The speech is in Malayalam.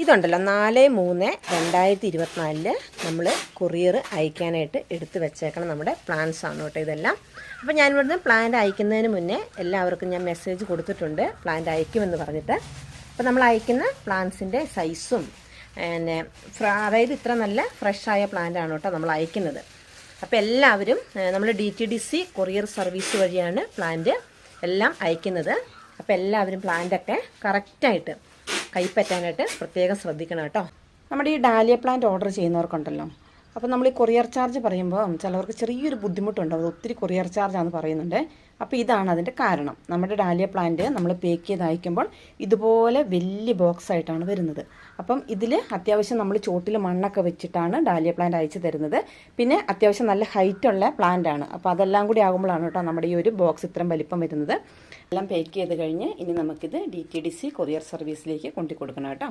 ഇതുണ്ടല്ലോ 4/3/2024 നമ്മൾ കൊറിയർ അയക്കാനായിട്ട് എടുത്ത് വെച്ചേക്കണം നമ്മുടെ പ്ലാൻസ് ആണ് കേട്ടോ ഇതെല്ലാം. അപ്പോൾ ഞാൻ ഇവിടുന്ന് പ്ലാന്റ് അയക്കുന്നതിന് മുന്നേ എല്ലാവർക്കും ഞാൻ മെസ്സേജ് കൊടുത്തിട്ടുണ്ട് പ്ലാന്റ് അയക്കുമെന്ന് പറഞ്ഞിട്ട്. അപ്പോൾ നമ്മൾ അയക്കുന്ന പ്ലാന്റ്സിൻ്റെ സൈസും പിന്നെ അതായത് ഇത്ര നല്ല ഫ്രഷായ പ്ലാന്റ് ആണ് കേട്ടോ നമ്മൾ അയക്കുന്നത്. അപ്പോൾ എല്ലാവരും നമ്മൾ DTDC കൊറിയർ സർവീസ് വഴിയാണ് പ്ലാന്റ് എല്ലാം അയക്കുന്നത്. അപ്പോൾ എല്ലാവരും പ്ലാന്റൊക്കെ കറക്റ്റായിട്ട് കൈപ്പറ്റാനായിട്ട് പ്രത്യേകം ശ്രദ്ധിക്കണം കേട്ടോ. നമ്മുടെ ഈ ഡാലിയ പ്ലാന്റ് ഓർഡർ ചെയ്യുന്നവർക്കുണ്ടല്ലോ, അപ്പോൾ നമ്മൾ ഈ കൊറിയർ ചാർജ് പറയുമ്പോൾ ചിലവർക്ക് ചെറിയൊരു ബുദ്ധിമുട്ടുണ്ടാവും. ഒത്തിരി കൊറിയർ ചാർജാണെന്ന് പറയുന്നുണ്ട്. അപ്പോൾ ഇതാണ് അതിൻ്റെ കാരണം. നമ്മുടെ ഡാലിയ പ്ലാന്റ് നമ്മൾ പേക്ക് ചെയ്ത് അയക്കുമ്പോൾ ഇതുപോലെ വലിയ ബോക്സ് ആയിട്ടാണ് വരുന്നത്. അപ്പം ഇതിൽ അത്യാവശ്യം നമ്മൾ ചോട്ടിൽ മണ്ണൊക്കെ വെച്ചിട്ടാണ് ഡാലിയ പ്ലാന്റ് അയച്ചു തരുന്നത്. പിന്നെ അത്യാവശ്യം നല്ല ഹൈറ്റുള്ള പ്ലാന്റ് ആണ്. അപ്പോൾ അതെല്ലാം കൂടി ആകുമ്പോഴാണ് കേട്ടോ നമ്മുടെ ഈ ഒരു ബോക്സ് ഇത്രയും വലിപ്പം വരുന്നത്. എല്ലാം പേക്ക് ചെയ്ത് കഴിഞ്ഞ് ഇനി നമുക്കിത് DTDC കൊറിയർ സർവീസിലേക്ക് കൊണ്ടു കൊടുക്കണം കേട്ടോ.